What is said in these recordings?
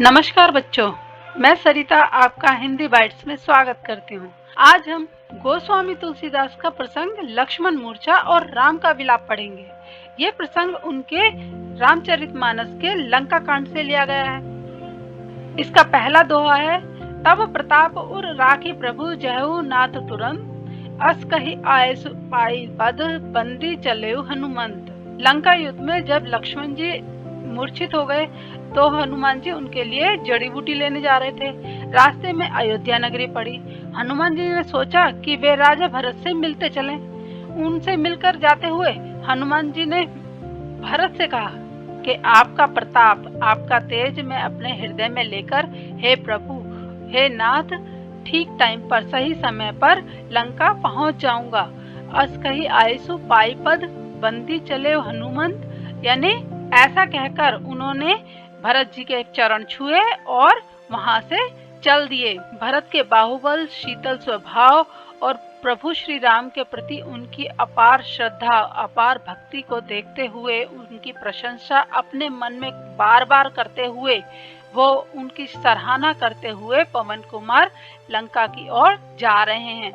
नमस्कार बच्चों, मैं सरिता आपका हिंदी बाइट्स में स्वागत करती हूँ। आज हम गोस्वामी तुलसीदास का प्रसंग लक्ष्मण मूर्छा और राम का विलाप पढ़ेंगे। ये प्रसंग उनके रामचरितमानस के लंका कांड से लिया गया है। इसका पहला दोहा है, तब प्रताप उर राखी प्रभु जहु नाथ तुरंत, अस कही आए पाई पद बंदी चले हनुमंत। लंका युद्ध में जब लक्ष्मण जी मूर्छित हो गए तो हनुमान जी उनके लिए जड़ी बूटी लेने जा रहे थे। रास्ते में अयोध्या नगरी पड़ी। हनुमान जी ने सोचा कि वे राजा भरत से मिलते चलें। उनसे मिलकर जाते हुए हनुमान जी ने भरत से कहा कि आपका प्रताप, आपका तेज मैं अपने हृदय में लेकर, हे प्रभु, हे नाथ, ठीक टाइम पर सही समय पर लंका पहुंच जाऊंगा। अस कही आयसु पाई पद बंदी चले हनुमंत। यानी ऐसा कहकर उन्होंने भरत जी के चरण छुए और वहां से चल दिए। भरत के बाहुबल, शीतल स्वभाव और प्रभु श्री राम के प्रति उनकी अपार श्रद्धा, अपार भक्ति को देखते हुए, उनकी प्रशंसा अपने मन में बार बार करते हुए, वो उनकी सराहना करते हुए पवन कुमार लंका की ओर जा रहे हैं।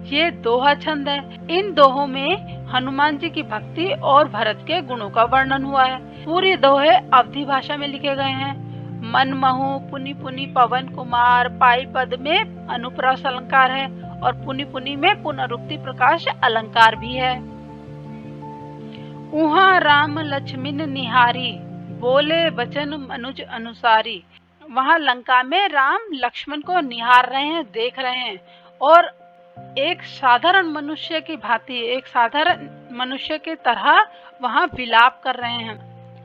ये दोहा छंद है। इन दोहों में हनुमान जी की भक्ति और भरत के गुणों का वर्णन हुआ है। पूरे दोहे अवधी भाषा में लिखे गए हैं। मन महु पुनि पुनि पवन कुमार पाई पद में अनुप्रास अलंकार है और पुनि पुनि में पुनरुक्ति प्रकाश अलंकार भी है। उहा राम लक्ष्मण निहारी बोले वचन मनुज अनुसारी। वहाँ लंका में राम लक्ष्मण को निहार रहे हैं, देख रहे हैं और एक साधारण मनुष्य की भांति, एक साधारण मनुष्य की तरह वहाँ विलाप कर रहे हैं।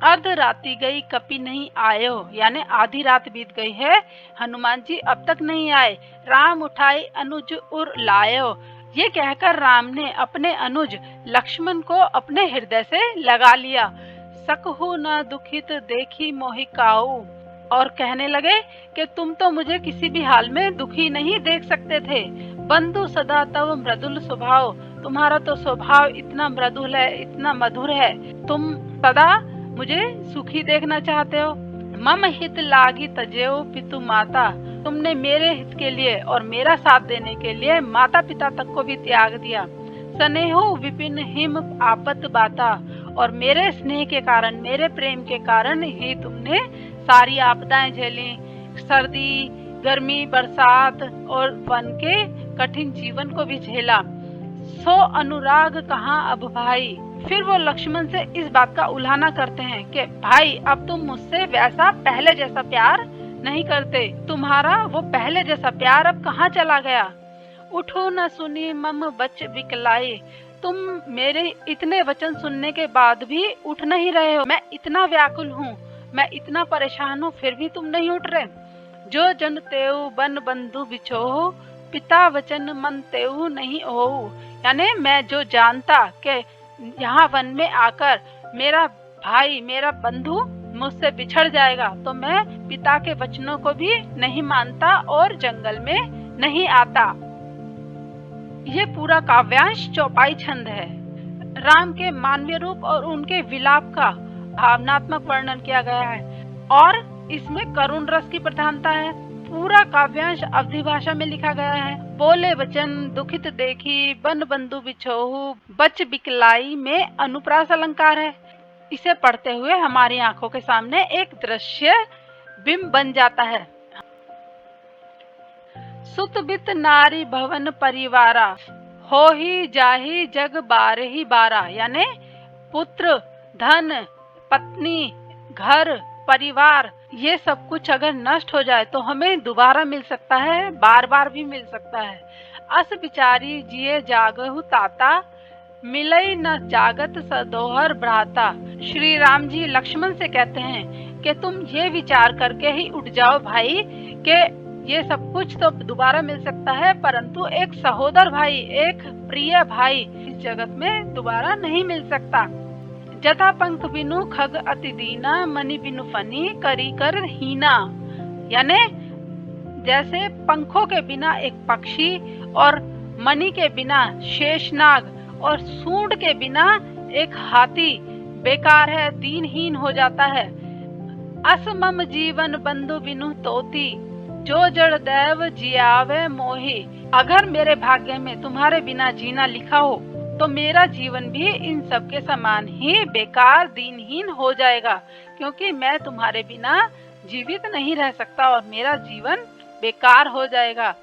अर्ध राति गई कपि नहीं आयो, यानी आधी रात बीत गई है, हनुमान जी अब तक नहीं आए। राम उठाई अनुज उर लायो। ये कहकर राम ने अपने अनुज लक्ष्मण को अपने हृदय से लगा लिया। सकहु न दुखित देखी मोहि काऊ। और कहने लगे कि तुम तो मुझे किसी भी हाल में दुखी नहीं देख सकते थे। बंधु सदा तव मृदुल स्वभाव। तुम्हारा तो स्वभाव इतना मृदुल है, इतना मधुर है, तुम सदा मुझे सुखी देखना चाहते हो। मम हित लागी तजेओ पितु माता। तुमने मेरे हित के लिए और मेरा साथ देने के लिए माता पिता तक को भी त्याग दिया। स्नेहो विपिन हिम आपत बाता। और मेरे स्नेह के कारण, मेरे प्रेम के कारण ही तुमने सारी आपदाएं झेली, सर्दी, गर्मी, बरसात और वन के कठिन जीवन को भी झेला। सो अनुराग कहाँ अब भाई। फिर वो लक्ष्मण से इस बात का उल्हाना करते हैं कि भाई अब तुम मुझसे वैसा पहले जैसा प्यार नहीं करते, तुम्हारा वो पहले जैसा प्यार अब कहाँ चला गया। उठो न सुनी मम बच बिकलाई। तुम मेरे इतने वचन सुनने के बाद भी उठ नहीं रहे हो। मैं इतना व्याकुल हूँ, मैं इतना परेशान हूँ, फिर भी तुम नहीं उठ रहे। जो जन तेऊ बन बंधु बिछोहु, पिता वचन मन तेऊ नहीं ओहु। यानी मैं जो जानता कि यहाँ वन में आकर मेरा भाई, मेरा बंधु मुझसे बिछड़ जाएगा, तो मैं पिता के वचनों को भी नहीं मानता और जंगल में नहीं आता। ये पूरा काव्यांश चौपाई छंद है। राम के मानवीय रूप और उनके विलाप का भावनात्मक वर्णन किया गया है और इसमें करुण रस की प्रधानता है। पूरा काव्यांश अवधी भाषा में लिखा गया है। बोले वचन दुखित देखी बन बंधु बिछोहु बच बिकलाई में अनुप्रास अलंकार है। इसे पढ़ते हुए हमारी आंखों के सामने एक दृश्य बिंब बन जाता है। सुत बित नारी भवन परिवारा, हो ही जाही जग बारे ही बारा। यानी पुत्र, धन, पत्नी, घर, परिवार, ये सब कुछ अगर नष्ट हो जाए तो हमें दोबारा मिल सकता है, बार बार भी मिल सकता है। अस बिचारी जिए जागहु ताता, मिलई न जागत सदोहर भ्राता। श्री राम जी लक्ष्मण से कहते हैं कि तुम ये विचार करके ही उठ जाओ भाई कि ये सब कुछ तो दोबारा मिल सकता है, परंतु एक सहोदर भाई, एक प्रिय भाई इस जगत में दोबारा नहीं मिल सकता। जथा पंख बिनु खग अति दीना, मणि बिनु फनी करी कर हीना। यानी जैसे पंखों के बिना एक पक्षी और मणि के बिना शेषनाग और सूंड के बिना एक हाथी बेकार है, दीनहीन हो जाता है। असमम जीवन बंधु बिनु तोती, जो जड़ दैव जियावे मोही। अगर मेरे भाग्य में तुम्हारे बिना जीना लिखा हो तो मेरा जीवन भी इन सब के समान ही बेकार दीनहीन हो जाएगा, क्योंकि मैं तुम्हारे बिना जीवित नहीं रह सकता और मेरा जीवन बेकार हो जाएगा।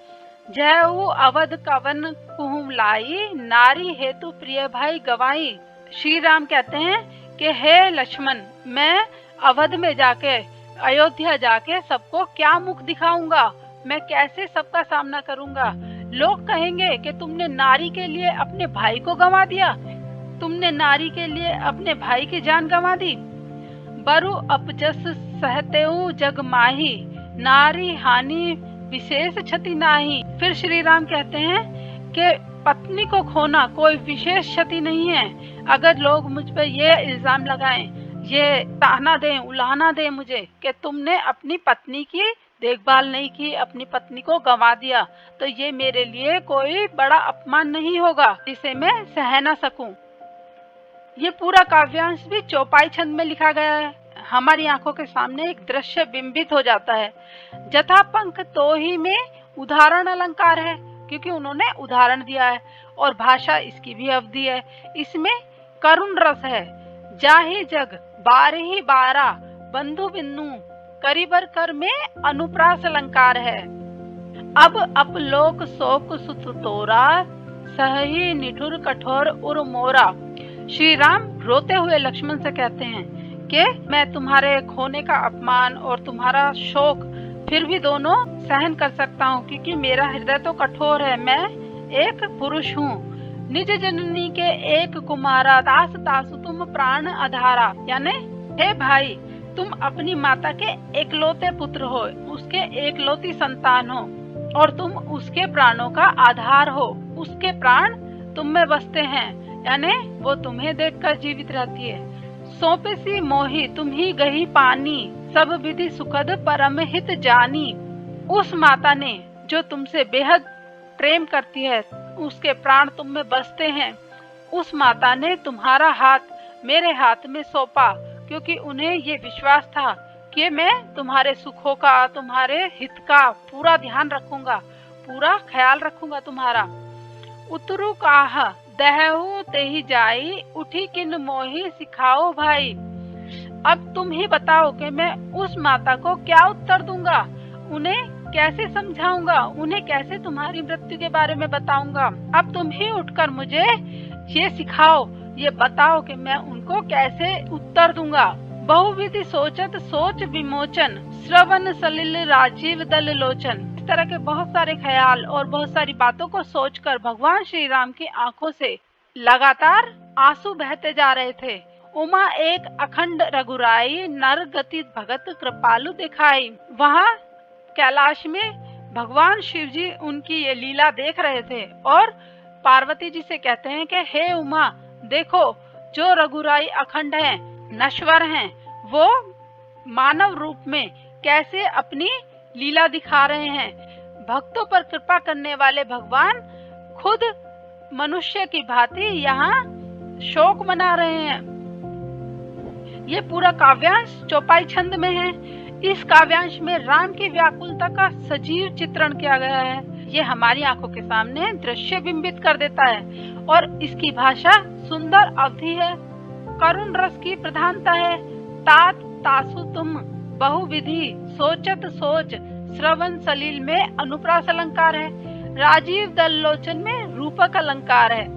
जयऊ अवध कवन कुहुम लाई, नारी हेतु प्रिय भाई गवाई। श्री राम कहते हैं कि हे लक्ष्मण, मैं अवध में जाके, अयोध्या जाके सबको क्या मुख दिखाऊंगा, मैं कैसे सबका सामना करूंगा। लोग कहेंगे कि तुमने नारी के लिए अपने भाई को गंवा दिया, तुमने नारी के लिए अपने भाई की जान गंवा दी। बरु अपजस सहतेऊ जग माही, नारी हानि विशेष क्षति नाही। फिर श्री राम कहते हैं कि पत्नी को खोना कोई विशेष क्षति नहीं है। अगर लोग मुझ पर ये इल्जाम लगाएं, ये ताना दें, उलाहना दें मुझे कि तुमने अपनी पत्नी की देखभाल नहीं की, अपनी पत्नी को गंवा दिया, तो ये मेरे लिए कोई बड़ा अपमान नहीं होगा जिसे मैं सह न सकूं। ये पूरा काव्यांश भी चौपाई छंद में लिखा गया है। हमारी आंखों के सामने एक दृश्य बिंबित हो जाता है। जथा पंख तो ही में उदाहरण अलंकार है, क्योंकि उन्होंने उदाहरण दिया है, और भाषा इसकी भी अवधि है। इसमें करुण रस है। जाहि जग बारही बारा, बंधु बिन्नु करिबर कर में अनुप्रास अलंकार है। अब अपलोक शोक सुत तोरा, सही निठुर कठोर उर मोरा। श्री राम रोते हुए लक्ष्मण से कहते हैं कि मैं तुम्हारे खोने का अपमान और तुम्हारा शोक फिर भी दोनों सहन कर सकता हूँ, क्योंकि मेरा हृदय तो कठोर है, मैं एक पुरुष हूँ। निज जननी के एक कुमारा, दास दासु तुम प्राण आधारा। यानी हे भाई, तुम अपनी माता के एकलौते पुत्र हो, उसके एकलौती संतान हो, और तुम उसके प्राणों का आधार हो। उसके प्राण तुम में बसते हैं, यानी वो तुम्हें देखकर जीवित रहती है। सौंपे सी मोही तुम ही गही पानी, सब विधि सुखद परम हित जानी। उस माता ने जो तुमसे बेहद प्रेम करती है, उसके प्राण तुम में बसते हैं। उस माता ने तुम्हारा हाथ मेरे हाथ में सौंपा, क्योंकि उन्हें ये विश्वास था कि मैं तुम्हारे सुखों का, तुम्हारे हित का पूरा ध्यान रखूंगा, पूरा ख्याल रखूंगा तुम्हारा। उतरु काह दहु तेहि जाई, उठी किन मोहि सिखाओ भाई। अब तुम ही बताओ कि मैं उस माता को क्या उत्तर दूंगा, उन्हें कैसे समझाऊंगा, उन्हें कैसे तुम्हारी मृत्यु के बारे में बताऊंगा। अब तुम ही उठकर मुझे ये सिखाओ, ये बताओ कि मैं उनको कैसे उत्तर दूंगा। बहुविधि सोचत सोच विमोचन, श्रवण सलिल राजीव दल लोचन। इस तरह के बहुत सारे ख्याल और बहुत सारी बातों को सोचकर भगवान श्री राम की आंखों से लगातार आंसू बहते जा रहे थे। उमा एक अखंड रघुराई, नर गति भगत कृपालु दिखाई। वहाँ कैलाश में भगवान शिव जी उनकी ये लीला देख रहे थे और पार्वती जी से कहते हैं कि हे उमा, देखो जो रघुराई अखंड हैं, नश्वर हैं, वो मानव रूप में कैसे अपनी लीला दिखा रहे हैं। भक्तों पर कृपा करने वाले भगवान खुद मनुष्य की भांति यहाँ शोक मना रहे हैं। ये पूरा काव्यांश चौपाई छंद में है। इस काव्यांश में राम की व्याकुलता का सजीव चित्रण किया गया है। ये हमारी आंखों के सामने दृश्य बिंबित कर देता है और इसकी भाषा सुंदर अवधि है, करुण रस की प्रधानता है। तात तासु तुम बहुविधि सोचत सोच, श्रवण सलील में अनुप्रास अलंकार है, राजीव दल लोचन में रूपक अलंकार है।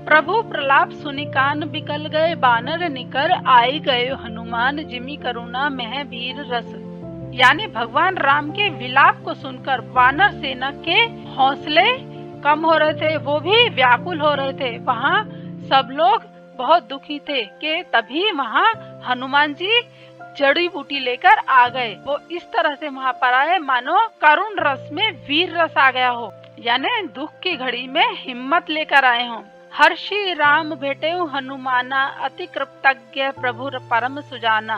प्रभु प्रलाप सुनि कान बिकल गए, बानर निकर आई गए हनुमान, जिमी करुणा मह वीर रस। यानी भगवान राम के विलाप को सुनकर वानर सेना के हौसले कम हो रहे थे, वो भी व्याकुल हो रहे थे। वहाँ सब लोग बहुत दुखी थे कि तभी वहाँ हनुमान जी जड़ी बूटी लेकर आ गए। वो इस तरह से वहाँ पर आए मानो करुण रस में वीर रस आ गया हो, यानी दुख की घड़ी में हिम्मत लेकर आए हों। हर्षि राम भेटे हनुमाना, अति कृतज्ञ प्रभु परम सुजाना,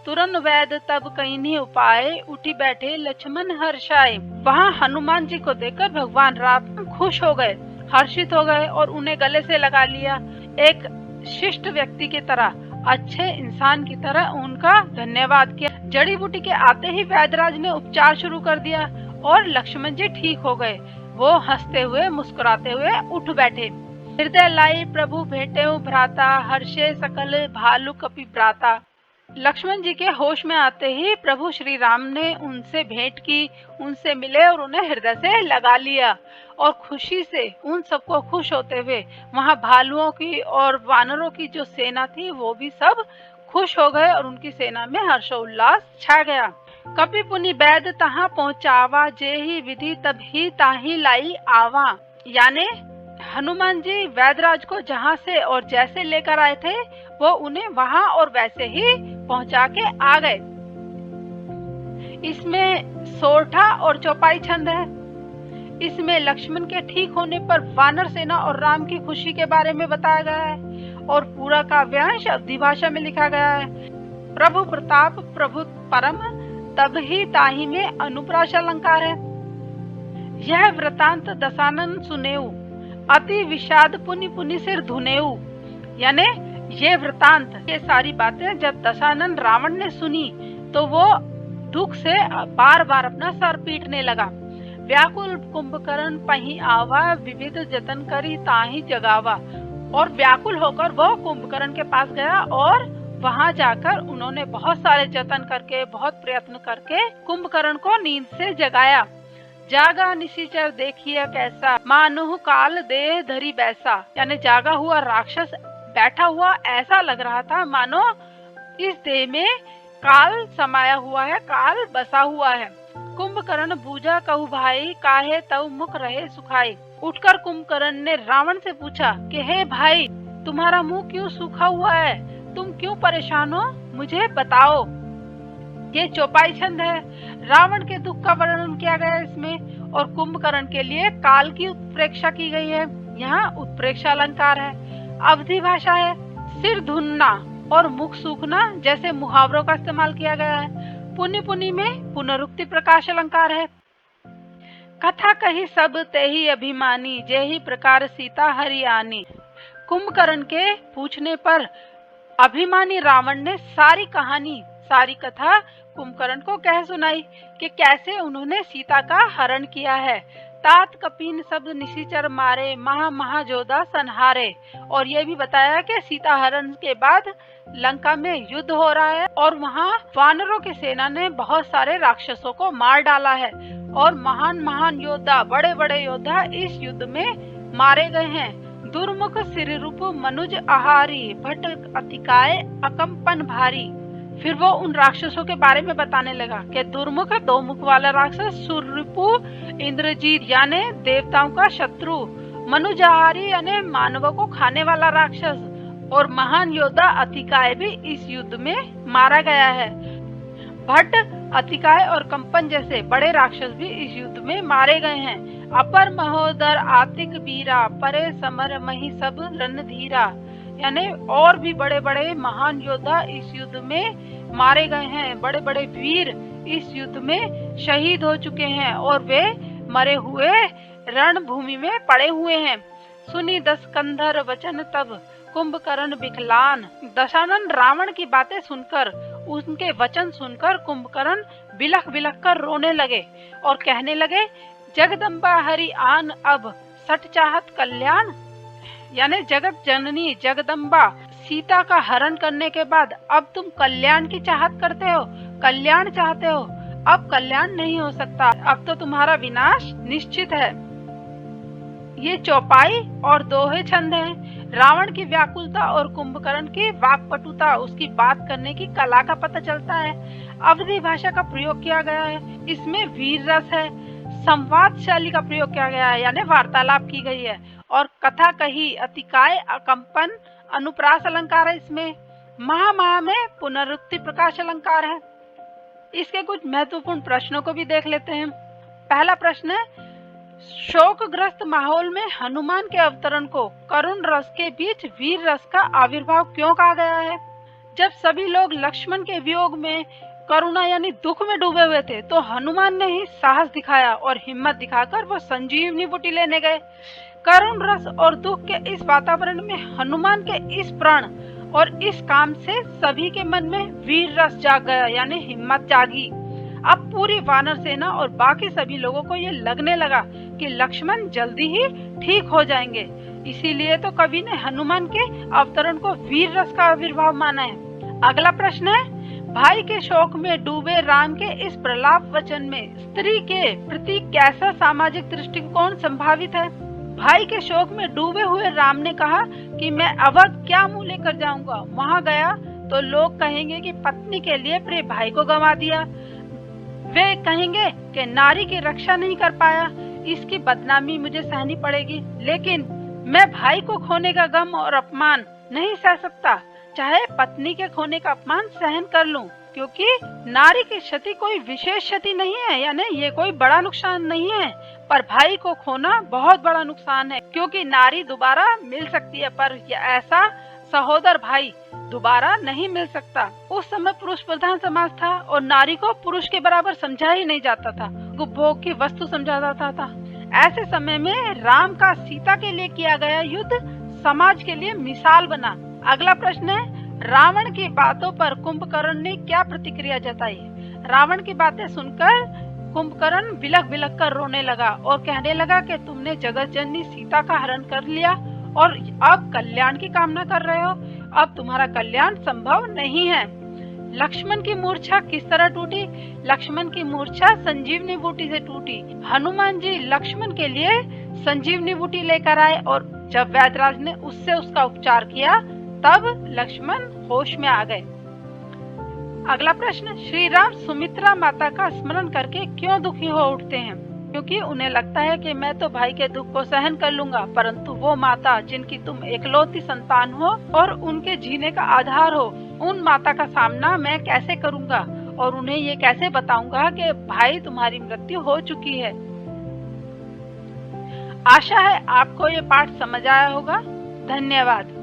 तुरंत वैद तब कहीं उपाय, उठी बैठे लक्ष्मण हर्षाए। वहाँ हनुमान जी को देखकर भगवान राम खुश हो गए, हर्षित हो गए और उन्हें गले से लगा लिया। एक शिष्ट व्यक्ति की तरह अच्छे इंसान की तरह उनका धन्यवाद किया। जड़ी बूटी के आते ही वैद्यराज ने उपचार शुरू कर दिया और लक्ष्मण जी ठीक हो गए। वो हंसते हुए मुस्कुराते हुए उठ बैठे। हृदय लाई प्रभु भेटेऊ भ्राता, हर्षे सकल भालु कपि भ्राता। लक्ष्मण जी के होश में आते ही प्रभु श्री राम ने उनसे भेंट की, उनसे मिले और उन्हें हृदय से लगा लिया और खुशी से उन सबको खुश होते हुए वहां भालुओं की और वानरों की जो सेना थी वो भी सब खुश हो गए और उनकी सेना में हर्षोल्लास छा गया। कपि पुनि बैद तहाँ पहुँचावा, जे ही विधि तब ही ताही लाई आवा। यानी हनुमान जी वैद्यराज को जहाँ से और जैसे लेकर आए थे वो उन्हें वहां और वैसे ही पहुंचा के आ गए। इसमें सोरठा और चौपाई छंद है। इसमें लक्ष्मण के ठीक होने पर वानर सेना और राम की खुशी के बारे में बताया गया है और पूरा काव्यांश अवधी भाषा में लिखा गया है। प्रभु प्रताप प्रभु परम तब ही ताही में अनुप्रास अलंकार है। यह वृतांत दशानन सुनेऊ, अति विषाद पुनि पुनि सिर धुनेऊ। यानी ये वृतांत, ये सारी बातें जब दशानन रावण ने सुनी तो वो दुख से बार बार अपना सर पीटने लगा। व्याकुल कुंभकर्ण पही आवा, विविध जतन करी ताही जगावा। और व्याकुल होकर वो कुंभकर्ण के पास गया और वहां जाकर उन्होंने बहुत सारे जतन करके, बहुत प्रयत्न करके कुंभकर्ण को नींद से जगाया। जागा निशिचर देखिए कैसा, मानुह काल देह धरी बैसा। यानी जागा हुआ राक्षस बैठा हुआ ऐसा लग रहा था मानो इस देह में काल समाया हुआ है, काल बसा हुआ है। कुंभकर्ण बूझा कहु भाई, काहे तव मुख रहे सुखाई। उठकर कुंभकर्ण ने रावण से पूछा कि हे भाई, तुम्हारा मुंह क्यों सूखा हुआ है, तुम क्यों परेशान हो, मुझे बताओ। ये चौपाई छंद है। रावण के दुख का वर्णन किया गया है इसमें और कुंभकर्ण के लिए काल की उत्प्रेक्षा की गई है। यहाँ उत्प्रेक्षा अलंकार है। अवधी भाषा है। सिर धुनना और मुख सूखना जैसे मुहावरों का इस्तेमाल किया गया है। पुनि पुनि में पुनरुक्ति प्रकाश अलंकार है। कथा कही सब तेहि अभिमानी, जेहि प्रकार सीता हरि आनी। कुंभकर्ण के पूछने पर अभिमानी रावण ने सारी कहानी, सारी कथा कुंभकर्ण को कह सुनाई कि कैसे उन्होंने सीता का हरण किया है। तात कपीन सब निशिचर मारे, महा महाजोधा संहारे। और ये भी बताया कि सीता हरण के बाद लंका में युद्ध हो रहा है और वहाँ वानरों की सेना ने बहुत सारे राक्षसों को मार डाला है और महान महान योद्धा, बड़े बड़े योद्धा इस युद्ध में मारे गए हैं। दुर्मुख सिर रूप मनुज आहारी, भट अतिकाय अकंपन भारी। फिर वो उन राक्षसों के बारे में बताने लगा कि दुर्मुख, दो मुख वाला राक्षस, सुररिपु इंद्रजीत यानी देवताओं का शत्रु, मनुजाहारी यानी मानवों को खाने वाला राक्षस और महान योद्धा अतिकाय भी इस युद्ध में मारा गया है। भट्ट, अतिकाय और कंपन जैसे बड़े राक्षस भी इस युद्ध में मारे गए हैं। अपर महोदर आतिक वीरा, परे समर मही सब रणधीरा। यानी और भी बड़े बड़े महान योद्धा इस युद्ध में मारे गए हैं। बड़े बड़े वीर इस युद्ध में शहीद हो चुके हैं और वे मरे हुए रणभूमि में पड़े हुए हैं। सुनी दस कंधर वचन तब, कुंभकर्ण विकलान। दशानन रावण की बातें सुनकर, उनके वचन सुनकर कुंभकर्ण बिलख बिलख कर रोने लगे और कहने लगे, जगदम्बा हरि आन अब सठ चाहत कल्याण। यानी जगत जननी जगदम्बा सीता का हरण करने के बाद अब तुम कल्याण की चाहत करते हो, कल्याण चाहते हो। अब कल्याण नहीं हो सकता, अब तो तुम्हारा विनाश निश्चित है। ये चौपाई और दोहे छंद हैं। रावण की व्याकुलता और कुंभकर्ण की वाक्पटुता, उसकी बात करने की कला का पता चलता है। अवधी भाषा का प्रयोग किया गया है। इसमें वीर रस है। संवाद शैली का प्रयोग किया गया है यानी वार्तालाप की गई है। और कथा कही, अतिकाय, अकंपन, अनुप्रास अलंकार है इसमें। महा में पुनरुक्ति प्रकाश अलंकार है। इसके कुछ महत्वपूर्ण प्रश्नों को भी देख लेते हैं। पहला प्रश्न है, शोकग्रस्त माहौल में हनुमान के अवतरण को करुण रस के बीच वीर रस का आविर्भाव क्यों कहा गया है? जब सभी लोग लक्ष्मण के वियोग में करुणा यानी दुख में डूबे हुए थे तो हनुमान ने ही साहस दिखाया और हिम्मत दिखाकर वो संजीवनी बूटी लेने गए। करुण रस और दुख के इस वातावरण में हनुमान के इस प्रण और इस काम से सभी के मन में वीर रस जाग गया, यानी हिम्मत जागी। अब पूरी वानर सेना और बाकी सभी लोगों को ये लगने लगा कि लक्ष्मण जल्दी ही ठीक हो जाएंगे। इसीलिए तो कवि ने हनुमान के अवतरण को वीर रस का आविर्भाव माना है। अगला प्रश्न है, भाई के शोक में डूबे राम के इस प्रलाप वचन में स्त्री के प्रति कैसा सामाजिक दृष्टिकोण संभावित है? भाई के शोक में डूबे हुए राम ने कहा कि मैं अवध क्या मुंह लेकर जाऊंगा, वहां गया तो लोग कहेंगे कि पत्नी के लिए प्रिय भाई को गंवा दिया। वे कहेंगे कि नारी की रक्षा नहीं कर पाया, इसकी बदनामी मुझे सहनी पड़ेगी। लेकिन मैं भाई को खोने का गम और अपमान नहीं सह सकता, चाहे पत्नी के खोने का अपमान सहन कर लूं, क्योंकि नारी की क्षति कोई विशेष क्षति नहीं है, यानी ये कोई बड़ा नुकसान नहीं है। पर भाई को खोना बहुत बड़ा नुकसान है, क्योंकि नारी दोबारा मिल सकती है, पर ऐसा सहोदर भाई दोबारा नहीं मिल सकता। उस समय पुरुष प्रधान समाज था और नारी को पुरुष के बराबर समझा ही नहीं जाता था, उपभोग की वस्तु समझा जाता था। ऐसे समय में राम का सीता के लिए किया गया युद्ध समाज के लिए मिसाल बना। अगला प्रश्न है, रावण की बातों पर कुंभकर्ण ने क्या प्रतिक्रिया जताई? रावण की बातें सुनकर कुंभकर्ण बिलख बिलख कर रोने लगा और कहने लगा कि तुमने जगत जननी सीता का हरण कर लिया और अब कल्याण की कामना कर रहे हो, अब तुम्हारा कल्याण संभव नहीं है। लक्ष्मण की मूर्छा किस तरह टूटी? लक्ष्मण की मूर्छा संजीवनी बूटी से टूटी। हनुमान जी लक्ष्मण के लिए संजीवनी बूटी लेकर आए और जब वैदराज ने उससे उसका उपचार किया तब लक्ष्मण होश में आ गए। अगला प्रश्न, श्री राम सुमित्रा माता का स्मरण करके क्यों दुखी हो उठते हैं? क्योंकि उन्हें लगता है कि मैं तो भाई के दुख को सहन कर लूंगा, परंतु वो माता जिनकी तुम एकलौती संतान हो और उनके जीने का आधार हो, उन माता का सामना मैं कैसे करूंगा और उन्हें ये कैसे बताऊंगा कि भाई तुम्हारी मृत्यु हो चुकी है। आशा है आपको ये पाठ समझ आया होगा। धन्यवाद।